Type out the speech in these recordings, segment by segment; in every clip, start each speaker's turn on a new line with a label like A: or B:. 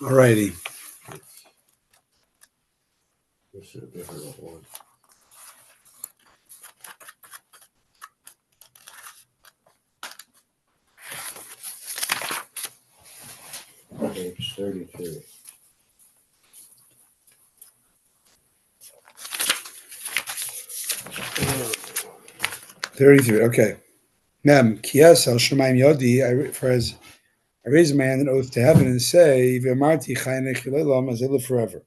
A: All righty.
B: This is a difficult one. Page 32.
A: Okay. Mem, Kies al Shemaim Yodi, for as I raise my hand in oath to heaven and say, V'amarti chayne chilelam, as I live forever.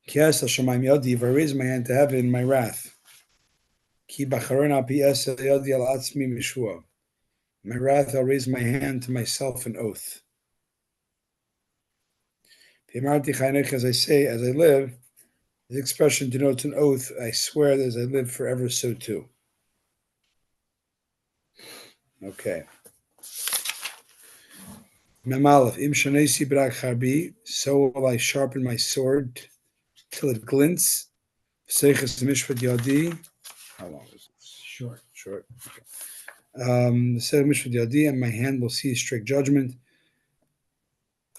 A: Kies al Shemaim Yodi, if I raise my hand to heaven in my wrath. Ki b'charon al pi esa yodi al atzmi mishua. In my wrath, I'll raise my hand to myself in oath. V'amarti chayne, as I say, as I live, this expression denotes an oath. I swear that as I live forever, so too. Okay. Memalef, im shanesi b'rak charbi, so will I sharpen my sword till it glints. Seiches mishpat yadi. How long is it? Short. Okay. Seiches mishpat yadi, and my hand will see strict judgment.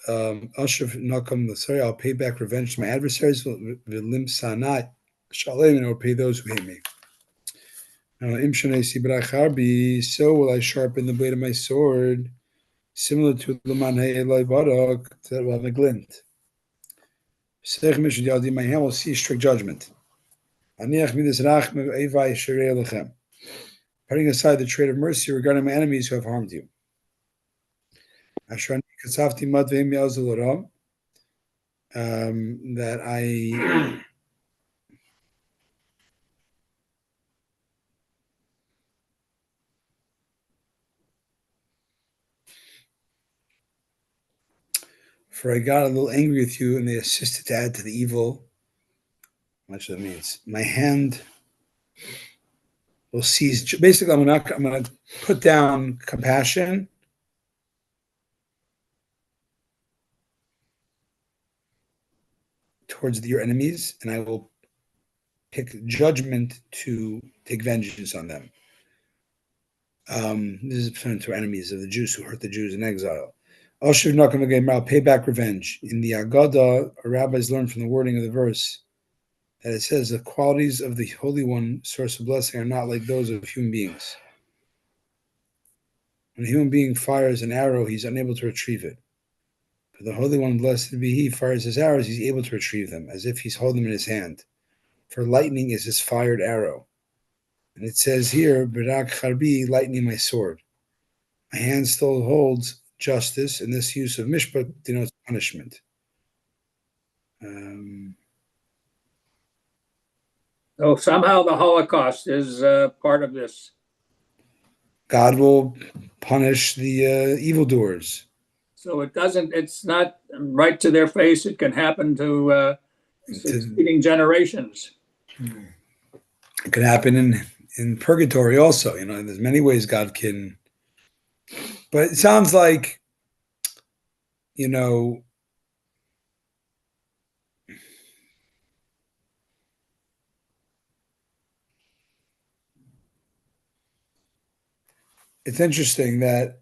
A: Ashraf nakam, sorry, I'll pay back revenge to my adversaries. V'lim sanat shalem, and I'll pay those who hate me. Im shanesi b'rak charbi, so will I sharpen the blade of my sword, similar to Laman Eloi Barak, that will have a glint. My hand will see strict judgment. Putting aside the trait of mercy regarding my enemies who have harmed you. That I for I got a little angry with you and they assisted to add to the evil. Much that means my hand will seize. Basically, I'm going to put down compassion towards your enemies, and I will pick judgment to take vengeance on them. This is referring to enemies of the Jews who hurt the Jews in exile. I'll pay back revenge. In the Agadah, rabbis learn from the wording of the verse that it says the qualities of the Holy One, source of blessing, are not like those of human beings. When a human being fires an arrow, he's unable to retrieve it. But the Holy One, blessed be He, fires his arrows, he's able to retrieve them, as if he's holding them in his hand. For lightning is his fired arrow. And it says here, B'rak charbi, lightning my sword. My hand still holds justice, and this use of mishpat denotes punishment.
C: So somehow the Holocaust is part of this.
A: God will punish the evildoers.
C: So it's not right to their face. It can happen to succeeding generations.
A: It can happen in purgatory also. There's many ways God can. But it sounds like, it's interesting that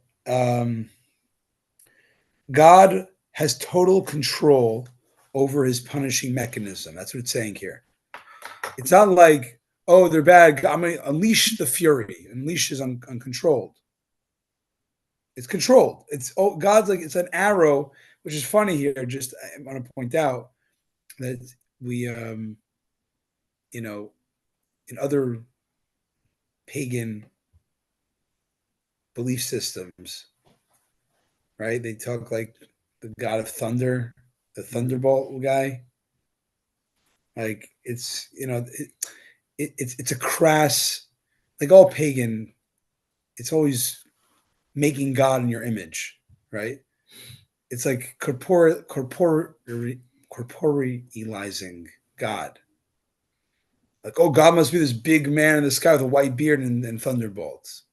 A: God has total control over his punishing mechanism. That's what it's saying here. It's not like, oh, they're bad, I'm going to unleash the fury. Unleash is uncontrolled. It's controlled. God's like, it's an arrow, which is funny here. Just, I want to point out that we, in other pagan belief systems, right? They talk like the god of thunder, the thunderbolt guy. Like it's it's a crass, like all pagan. It's always making God in your image, right? It's like corporealizing God. Like, oh, God must be this big man in the sky with a white beard and thunderbolts.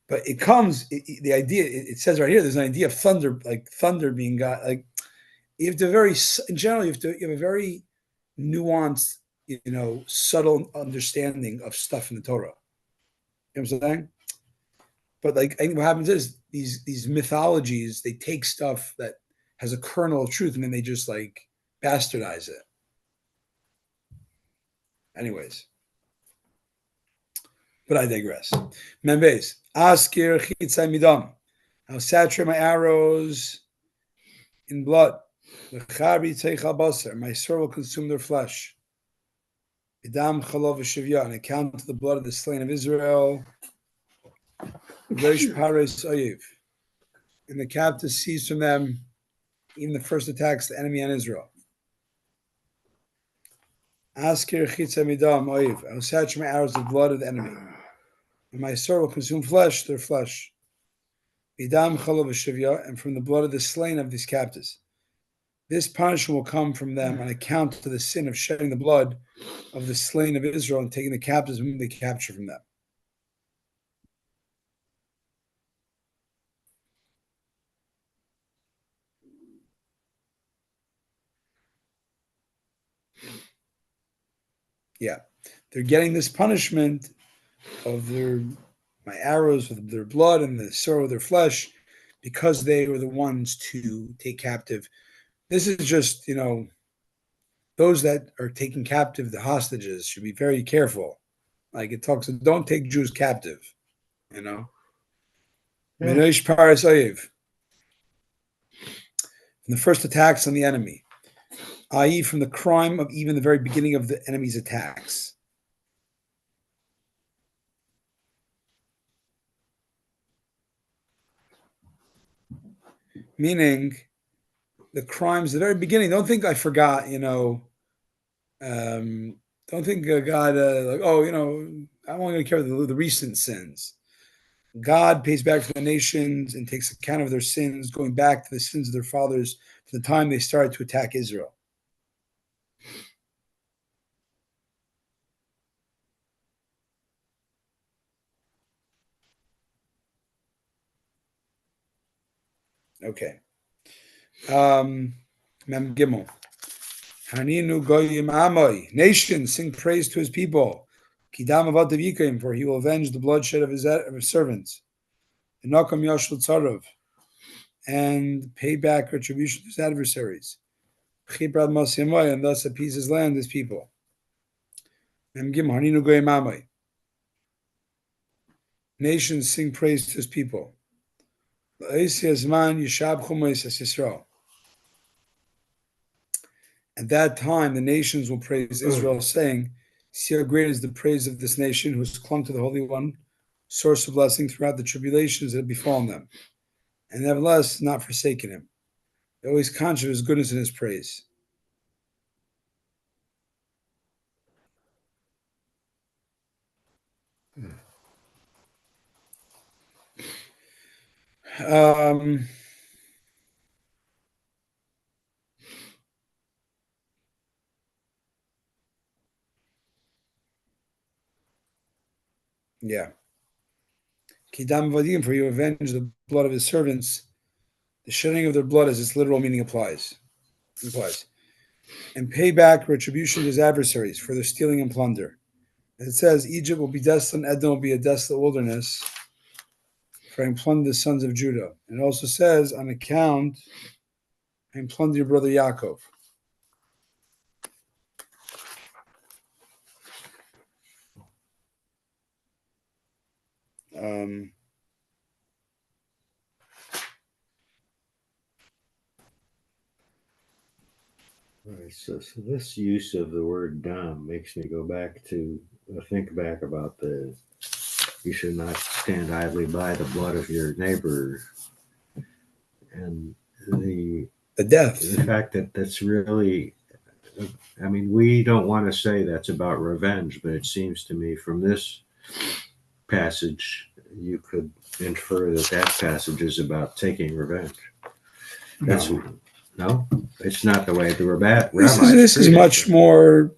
A: But it comes, the idea, it says right here, there's an idea of thunder, like thunder being God. Like, you have to in general, you have a very nuanced, subtle understanding of stuff in the Torah. You know what I'm saying? But like, I think what happens is these mythologies, they take stuff that has a kernel of truth, and then they just like bastardize it. Anyways, but I digress. Members, askir chitzai midam. I'll saturate my arrows in blood. My sword will consume their flesh. Idam chalov v'shivya, on account of the blood of the slain of Israel. Reish pares oyev, and the captives seize from them even the first attacks the enemy on Israel. Askir chitzah midam oyev, I will saturate my arrows with blood of the enemy, and my sword will consume flesh, their flesh. Idam chalov v'shivya, and from the blood of the slain of these captives. This punishment will come from them on account of the sin of shedding the blood of the slain of Israel and taking the captives whom they capture from them. Yeah, they're getting this punishment of my arrows with their blood and the sword of their flesh because they were the ones to take captive. This is just, those that are taking captive the hostages should be very careful. Like it talks, don't take Jews captive, Menosh Paris Oyev. From the first attacks on the enemy, i.e., from the crime of even the very beginning of the enemy's attacks. Meaning, the crimes, the very beginning. Don't think I forgot, don't think God, I'm only going to care about the recent sins. God pays back to the nations and takes account of their sins, going back to the sins of their fathers from the time they started to attack Israel. Okay. Mem Gimel. Haninu goyim amoy. Nations, sing praise to his people. Kidam avad devikim, for he will avenge the bloodshed of his servants. Enokam yashul tzarav, and pay back retribution to his adversaries. Chibrad masyamoy, and thus appease his land, his people. Mem Gimel. Haninu goyim amoy. Nations, sing praise to his people. At that time, the nations will praise Israel, saying, see how great is the praise of this nation who has clung to the Holy One, source of blessing throughout the tribulations that have befallen them, and nevertheless not forsaken him. They're always conscious of his goodness and his praise. Yeah. Kidam vadim, for you avenge the blood of his servants. The shedding of their blood, as its literal meaning implies. And pay back retribution to his adversaries for their stealing and plunder. As it says, Egypt will be desolate, and Edom will be a desolate wilderness, for I plundered the sons of Judah. And it also says, on account, I plundered your brother Yaakov.
B: Right, so this use of the word dam makes me go back to think back about you should not stand idly by the blood of your neighbor, and the
A: death.
B: The fact that that's really, we don't want to say that's about revenge, but it seems to me from this passage you could infer that passage is about taking revenge. No, it's not the way the Rabbi.
A: This is much more.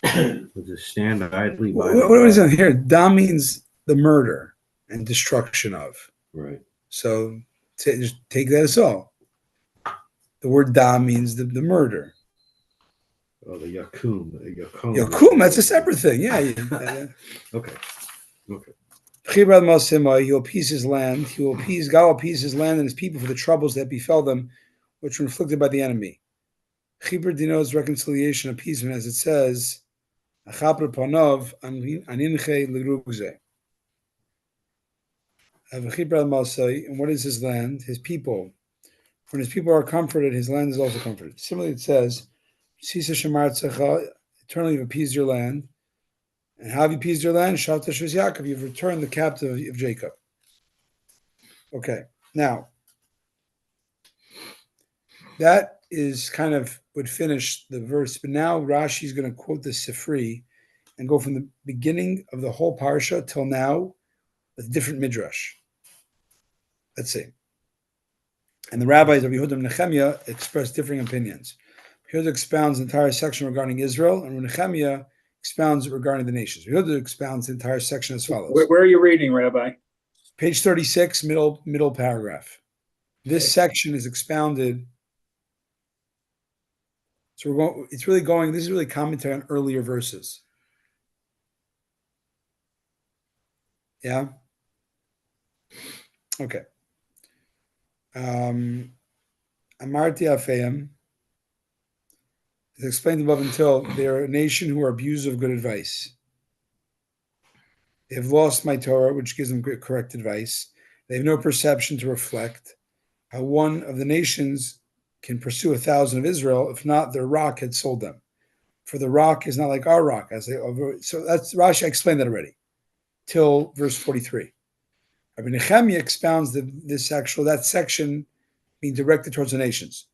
B: With the stand idly by.
A: What is it here? Dam means the murder and destruction of.
B: Right.
A: So just take that as all. The word dam means the murder.
B: Oh, the yakum.
A: Yakum, that's a separate thing. Yeah.
B: Okay.
A: He will appease his land. God will appease his land and his people for the troubles that befell them, which were inflicted by the enemy. Chibur denotes reconciliation, appeasement, as it says, "Achapar panov aninche l'rugze." And what is his land? His people. When his people are comforted, his land is also comforted. Similarly, it says, "Sisa shemar tzecha," eternally you've appeased your land. And how have you appeased your land? Shalta shus Yaakov, you've returned the captive of Jacob. Okay, now that is kind of would finish the verse, but now Rashi is going to quote the Sifri and go from the beginning of the whole parsha till now with different midrash. Let's see. And the rabbis of Yehuda and Nehemiah express differing opinions. Yehuda expounds the entire section regarding Israel, and Nehemiah expounds regarding the nations. Yehuda expounds the entire section as follows.
C: Where are you reading, Rabbi?
A: Page 36, middle paragraph. This section is expounded. So we're going. It's really going. This is really commentary on earlier verses. Yeah. Okay. Amarti Afeim is explained above until they are a nation who are abusers of good advice. They have lost my Torah, which gives them correct advice. They have no perception to reflect how one of the nations can pursue 1,000 of Israel. If not, their rock had sold them. For the rock is not like our rock. So that's Rashi. I explained that already. Till verse 43. Rabbi Nehemiah expounds that section being directed towards the nations.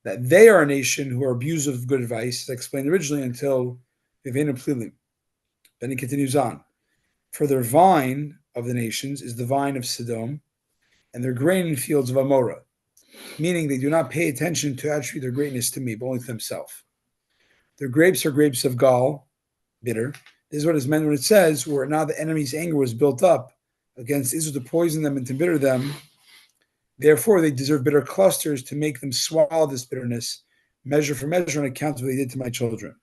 A: That they are a nation who are abusers of good advice, as I explained originally, until Vivena Plilim. Then he continues on. For their vine of the nations is the vine of Sodom, and their grain in fields of Amorah, meaning they do not pay attention to attribute their greatness to me, but only to themselves. Their grapes are grapes of gall, bitter. This is what is meant when it says, where now the enemy's anger was built up against Israel to poison them and to bitter them. Therefore, they deserve bitter clusters to make them swallow this bitterness, measure for measure, on account of what they did to my children.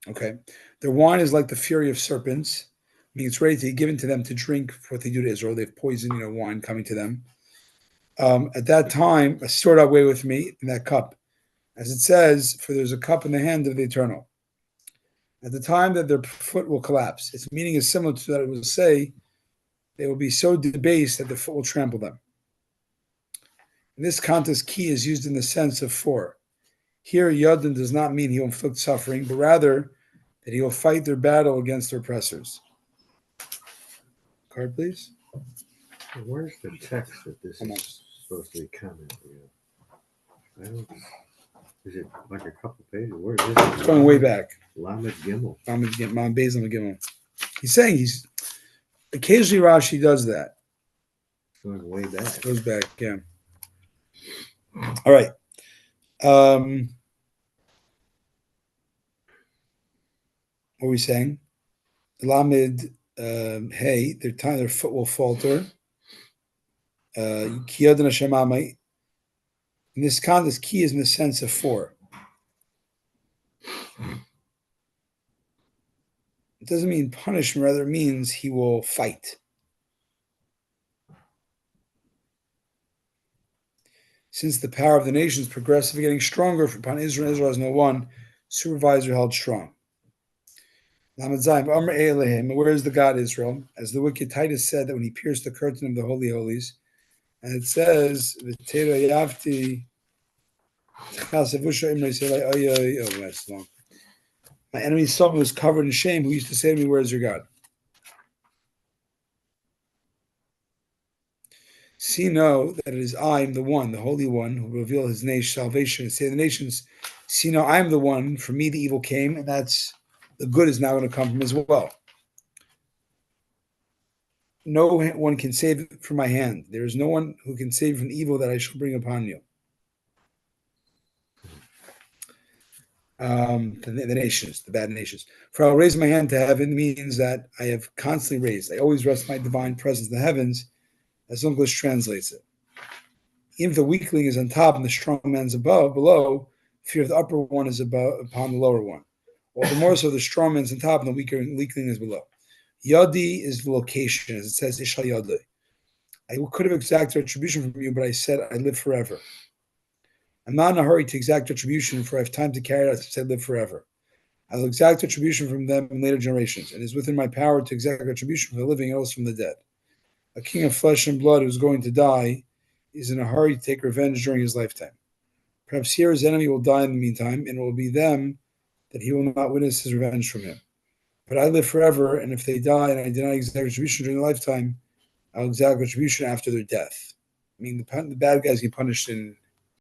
A: Okay. Their wine is like the fury of serpents, meaning it's ready to be given to them to drink for what they do to Israel. They have poison, wine coming to them. At that time, stored away with me in that cup. As it says, for there's a cup in the hand of the Eternal. At the time that their foot will collapse. Its meaning is similar to that it will say, they will be so debased that the foot will trample them. In this context, ki is used in the sense of for. Here, Yadin does not mean he will inflict suffering, but rather that he will fight their battle against their oppressors. Card, please.
B: Where's the text that this is supposed to be commenting on? Is it like a couple pages? Where is this?
A: It's going way back.
B: Lamed Gimel.
A: Lamed Gimel. He's saying occasionally Rashi does that.
B: Going way back.
A: Goes back, yeah. All right. What were we saying? Lamed hey, their foot will falter. Kiyad and Hashem. In this context, ki is in the sense of for. It doesn't mean punishment, rather it means he will fight. Since the power of the nation is progressively getting stronger upon Israel, Israel has no one supervisor held strong. Where is the God Israel? As the wicked Titus said that when he pierced the curtain of the Holy Holies, and it says, that's long. My enemy saw me was covered in shame, who used to say to me, where is your God? See, know that it is I am the one, the Holy One, who will reveal his nation, salvation, and say to the nations, see, know I am the one, from me the evil came, and that's the good is now going to come from as well. No one can save it from my hand. There is no one who can save from evil that I shall bring upon you. The nations, the bad nations. For I'll raise my hand to heaven means that I have constantly raised. I always rest my divine presence in the heavens, as English translates it. Even if the weakling is on top and the strong man's below, fear of the upper one is above upon the lower one. All the more so the strong man's on top and the weakling is below. Yadi is the location, as it says, Ishal Yadi. I could have exacted retribution from you, but I said I live forever. I'm not in a hurry to exact retribution, for I have time to carry it out since I live forever. I will exact retribution from them in later generations, and it is within my power to exact retribution from the living and also from the dead. A king of flesh and blood who is going to die is in a hurry to take revenge during his lifetime. Perhaps here his enemy will die in the meantime, and it will be them that he will not witness his revenge from him. But I live forever, and if they die and I did not exact retribution during their lifetime, I'll exact retribution after their death. I mean, the bad guys get punished in